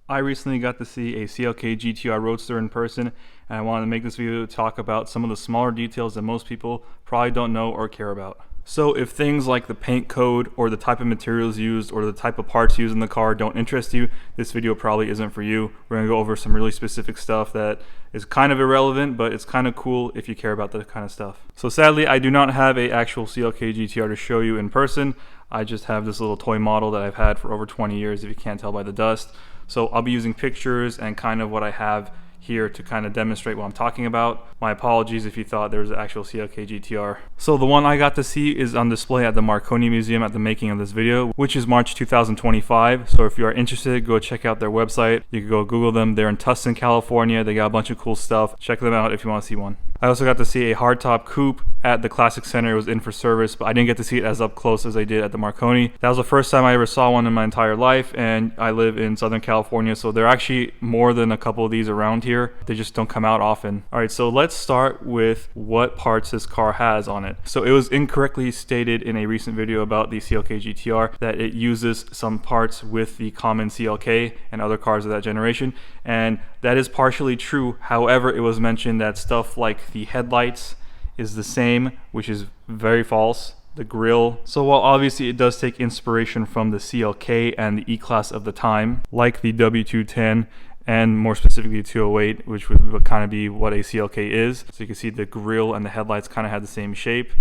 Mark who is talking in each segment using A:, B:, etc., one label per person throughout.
A: I recently got to see a CLK GTR Roadster in person, and I wanted to make this video to talk about some of the smaller details that most people probably don't know or care about. So if things like the paint code or the type of materials used or the type of parts used in the car don't interest you, this video probably isn't for you. We're going to go over some really specific stuff that is kind of irrelevant, but it's kind of cool if you care about that kind of stuff. So sadly, I do not have an actual CLK GTR to show you in person. I just have this little toy model that I've had for over 20 years, if you can't tell by the dust. So I'll be using pictures and kind of what I have here to kind of demonstrate what I'm talking about. My apologies if you thought there was an actual CLK GTR. So the one I got to see is on display at the Marconi Museum at the making of this video, which is March 2025. So if you are interested, go check out their website. You can go Google them. They're in Tustin, California. They got a bunch of cool stuff. Check them out if you want to see one. I also got to see a hardtop coupe at the Classic Center. It was in for service, but I didn't get to see it as up close as I did at the Marconi. That was the first time I ever saw one in my entire life, and I live in Southern California, so there are actually more than a couple of these around here. They just don't come out often. All right, so let's start with what parts this car has on it. So it was incorrectly stated in a recent video about the CLK GTR that it uses some parts with the common CLK and other cars of that generation, and that is partially true. However, it was mentioned that stuff like the headlights is the same, which is very false. The grille. So while obviously it does take inspiration from the CLK and the E-Class of the time, like the W210 and more specifically 208, which would kind of be what a CLK is. So you can see the grille and the headlights kind of have the same shape,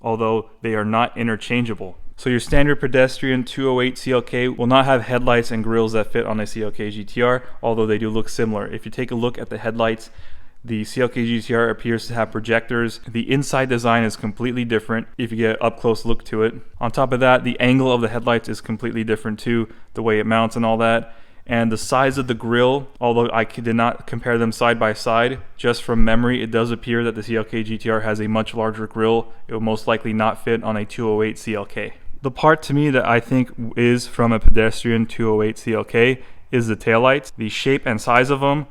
A: although they are not interchangeable. So your standard pedestrian 208 CLK will not have headlights and grills that fit on a CLK GTR, although they do look similar. If you take a look at the headlights, the CLK GTR appears to have projectors. The inside design is completely different if you get an up close look to it. On top of that, the angle of the headlights is completely different too, the way it mounts and all that. And the size of the grille, although I did not compare them side by side, just from memory, it does appear that the CLK GTR has a much larger grille. It will most likely not fit on a 208 CLK. The part to me that I think is from a pedestrian 208 CLK is the taillights. The shape and size of them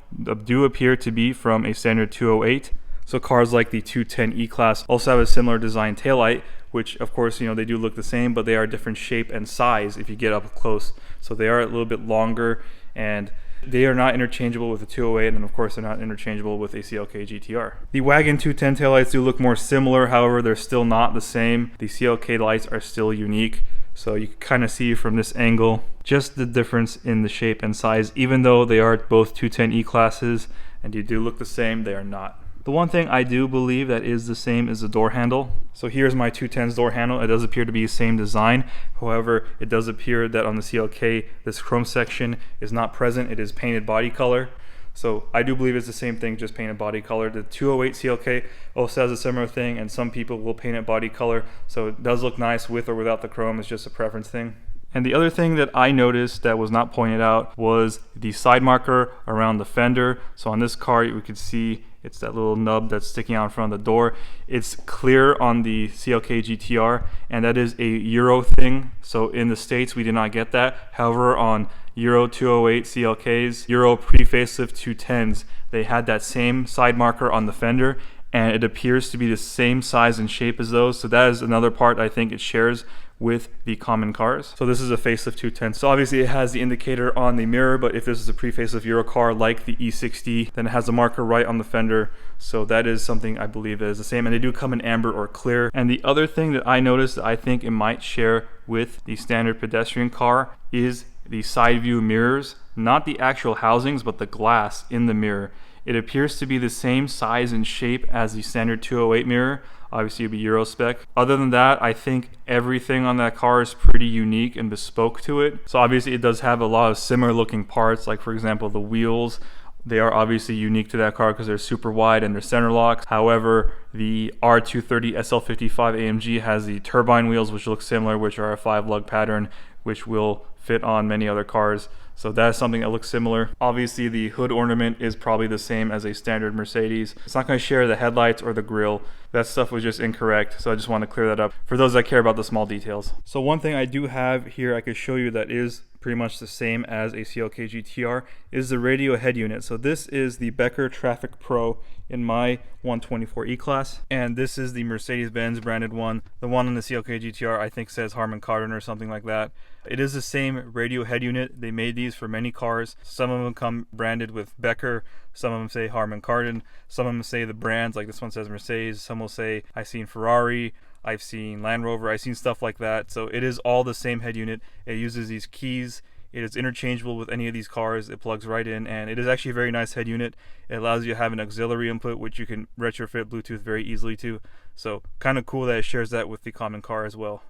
A: do appear to be from a standard 208. So cars like the 210 E-Class also have a similar design taillight, which of course, they do look the same, but they are different shape and size if you get up close. So they are a little bit longer, and they are not interchangeable with the 208, and of course they're not interchangeable with a CLK GTR. The Wagon 210 taillights do look more similar, however they're still not the same. The CLK lights are still unique, so you can kind of see from this angle just the difference in the shape and size. Even though they are both 210 E-Classes and you do look the same, they are not. The one thing I do believe that is the same is the door handle. So here's my 210's door handle. It does appear to be the same design. However, it does appear that on the CLK, this chrome section is not present. It is painted body color. So I do believe it's the same thing, just painted body color. The 208 CLK also has a similar thing, and some people will paint it body color. So it does look nice with or without the chrome. It's just a preference thing. And the other thing that I noticed that was not pointed out was the side marker around the fender. So on this car, we could see it's that little nub that's sticking out in front of the door. It's clear on the CLK GTR, and that is a Euro thing. So in the States, we did not get that. However, on Euro 208 CLKs, Euro pre-facelift 210s, they had that same side marker on the fender, and it appears to be the same size and shape as those. So that is another part I think it shares with the common cars. So this is a facelift 210. So obviously it has the indicator on the mirror, but if this is a pre-facelift Euro car like the E60, then it has a marker right on the fender. So that is something I believe is the same, and they do come in amber or clear. And the other thing that I noticed that I think it might share with the standard pedestrian car is the side view mirrors, not the actual housings, but the glass in the mirror. It appears to be the same size and shape as the standard 208 mirror. Obviously it'd be Euro spec. Other than that, I think everything on that car is pretty unique and bespoke to it. So obviously it does have a lot of similar looking parts, like for example the wheels. They are obviously unique to that car because they're super wide and they're center locks. However, the R230 SL55 AMG has the turbine wheels, which look similar, which are a 5-lug pattern, which will fit on many other cars. So that's something that looks similar. Obviously the hood ornament is probably the same as a standard Mercedes. It's not going to share the headlights or the grille. That stuff was just incorrect, so I just want to clear that up for those that care about the small details. So one thing I do have here I could show you that is pretty much the same as a CLK GTR, is the radio head unit. So this is the Becker Traffic Pro in my 124 E-Class, and this is the Mercedes-Benz branded one. The one on the CLK GTR I think says Harman Kardon or something like that. It is the same radio head unit. They made these for many cars. Some of them come branded with Becker, some of them say Harman Kardon, some of them say the brands, like this one says Mercedes, some will say I've seen Ferrari, I've seen Land Rover, I've seen stuff like that. So it is all the same head unit. It uses these keys. It is interchangeable with any of these cars. It plugs right in, and it is actually a very nice head unit. It allows you to have an auxiliary input, which you can retrofit Bluetooth very easily to. So kind of cool that it shares that with the common car as well.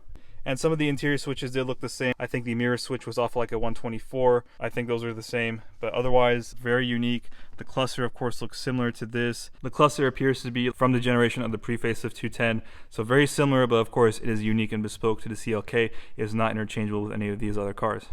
A: And some of the interior switches did look the same. I think the mirror switch was off like a 124. I think those are the same, but otherwise very unique. The cluster of course looks similar to this. The cluster appears to be from the generation of the pre-facelift 210, so very similar, but of course it is unique and bespoke to the CLK. It is not interchangeable with any of these other cars.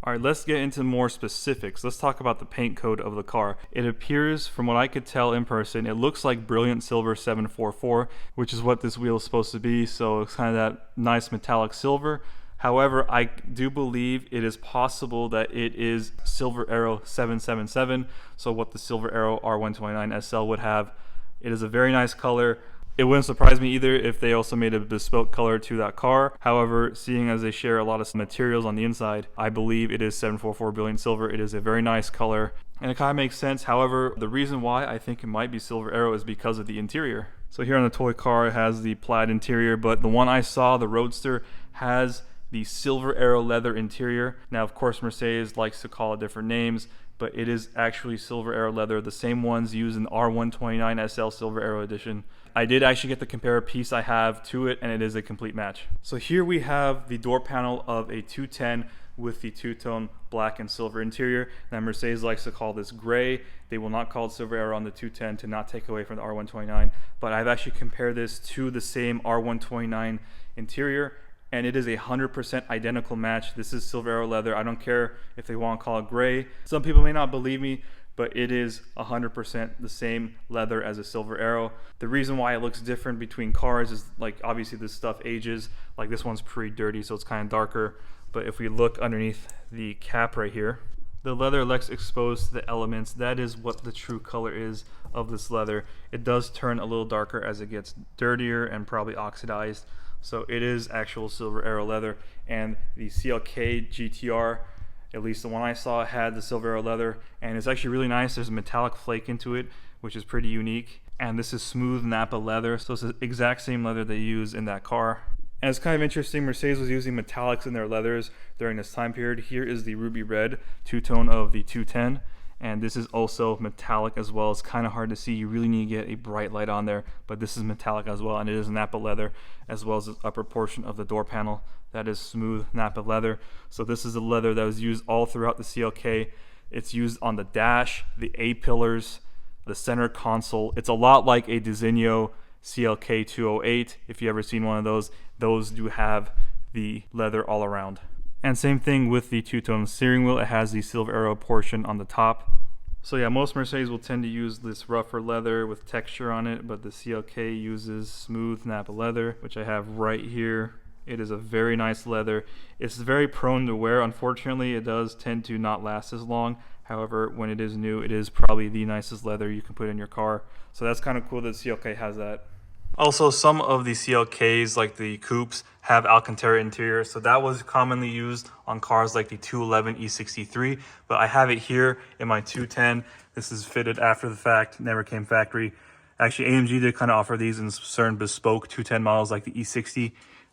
A: All right, let's get into more specifics. Let's talk about the paint code of the car. It appears, from what I could tell in person, it looks like Brilliant Silver 744, which is what this wheel is supposed to be. So it's kind of that nice metallic silver. However, I do believe it is possible that it is Silver Arrow 777. So what the Silver Arrow R129 SL would have. It is a very nice color. It wouldn't surprise me either if they also made a bespoke color to that car. However, seeing as they share a lot of materials on the inside, I believe it is 744 Brilliant Silver. It is a very nice color, and it kind of makes sense. However, the reason why I think it might be Silver Arrow is because of the interior. So here on the toy car, it has the plaid interior, but the one I saw, the Roadster, has the Silver Arrow leather interior. Now, of course, Mercedes likes to call it different names, but it is actually Silver Arrow leather, the same ones used in the R129 SL Silver Arrow edition. I did actually get to compare a piece I have to it, and it is a complete match. So here we have the door panel of a 210 with the two-tone black and silver interior. Now Mercedes likes to call this gray. They will not call it Silver Arrow on the 210 to not take away from the R129, but I've actually compared this to the same R129 interior, and it is a 100% identical match. This is Silver Arrow leather. I don't care if they want to call it gray. Some people may not believe me, but it is 100% the same leather as a Silver Arrow. The reason why it looks different between cars is, like, obviously this stuff ages. Like this one's pretty dirty, so it's kind of darker. But if we look underneath the cap right here, the leather looks exposed to the elements. That is what the true color is of this leather. It does turn a little darker as it gets dirtier and probably oxidized. So it is actual Silver Arrow leather. And the CLK GTR, at least the one I saw, had the Silver Arrow leather, and it's actually really nice. There's a metallic flake into it, which is pretty unique. And this is smooth Napa leather, so it's the exact same leather they use in that car. And it's kind of interesting, Mercedes was using metallics in their leathers during this time period. Here is the ruby red two-tone of the 210, and this is also metallic as well. It's kind of hard to see. You really need to get a bright light on there, but this is metallic as well, and it is Napa leather, as well as the upper portion of the door panel. That is smooth Napa leather. So this is the leather that was used all throughout the CLK. It's used on the dash, the A-pillars, the center console. It's a lot like a Designo CLK 208. If you ever seen one of those do have the leather all around. And same thing with the two-tone steering wheel. It has the Silver Arrow portion on the top. So yeah, most Mercedes will tend to use this rougher leather with texture on it, but the CLK uses smooth Napa leather, which I have right here. It is a very nice leather. It's very prone to wear. Unfortunately, it does tend to not last as long. However, when it is new, it is probably the nicest leather you can put in your car. So that's kind of cool that CLK has that. Also, some of the CLKs, like the coupes, have Alcantara interior. So that was commonly used on cars like the 211 E63. But I have it here in my 210. This is fitted after the fact, never came factory. Actually, AMG did kind of offer these in certain bespoke 210 models like the E60.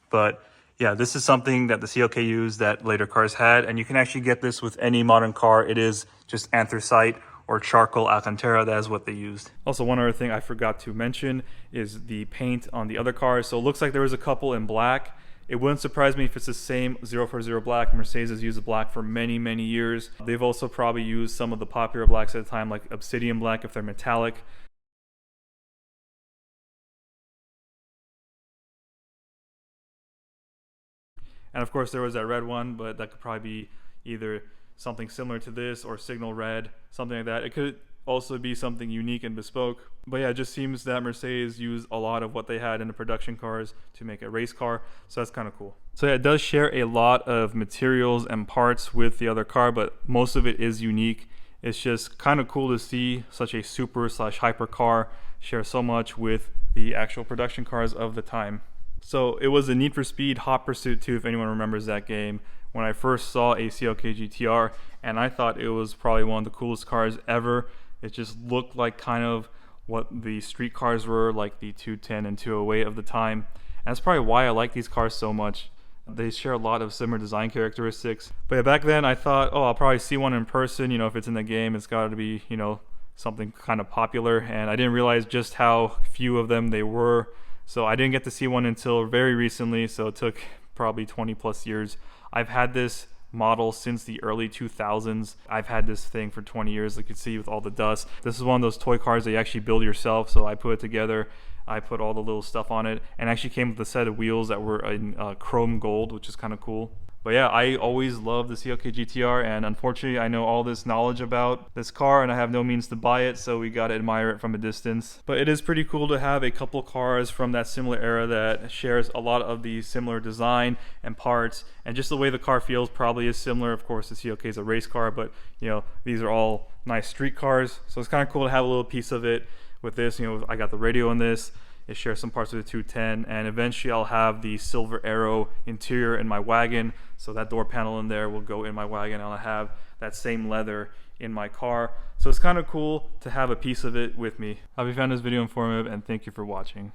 A: But yeah, this is something that the CLK used that later cars had, and you can actually get this with any modern car. It is just anthracite or charcoal Alcantara. That is what they used. Also, one other thing I forgot to mention is the paint on the other cars. So it looks like there was a couple in black. It wouldn't surprise me if it's the same 040 black. Mercedes has used black for many, many years. They've also probably used some of the popular blacks at the time, like obsidian black if they're metallic. And of course there was that red one, but that could probably be either something similar to this or signal red, something like that. It could also be something unique and bespoke. But yeah, it just seems that Mercedes used a lot of what they had in the production cars to make a race car, so that's kind of cool. So yeah, it does share a lot of materials and parts with the other car, but most of it is unique. It's just kind of cool to see such a super slash hyper car share so much with the actual production cars of the time. So it was a Need for Speed Hot Pursuit 2, if anyone remembers that game, when I first saw a CLK GTR, and I thought it was probably one of the coolest cars ever. It just looked like kind of what the street cars were, like the 210 and 208 of the time. And that's probably why I like these cars so much. They share a lot of similar design characteristics. But yeah, back then I thought, oh, I'll probably see one in person. You know, if it's in the game, it's got to be, you know, something kind of popular. And I didn't realize just how few of them they were. So I didn't get to see one until very recently. So it took probably 20 plus years. I've had this model since the early 2000s. I've had this thing for 20 years, like you can see with all the dust. This is one of those toy cars that you actually build yourself. So I put it together. I put all the little stuff on it, and actually came with a set of wheels that were in chrome gold, which is kind of cool. But yeah, I always loved the CLK GTR, and unfortunately I know all this knowledge about this car and I have no means to buy it, so we gotta admire it from a distance. But it is pretty cool to have a couple cars from that similar era that shares a lot of the similar design and parts, and just the way the car feels probably is similar. Of course, the CLK is a race car, but you know, these are all nice street cars, so it's kind of cool to have a little piece of it with this. You know, I got the radio in this. It shares some parts with the 210, and eventually I'll have the silver arrow interior in my wagon, so that door panel in there will go in my wagon. I'll have that same leather in my car, so it's kind of cool to have a piece of it with me. I hope you found this video informative, and thank you for watching.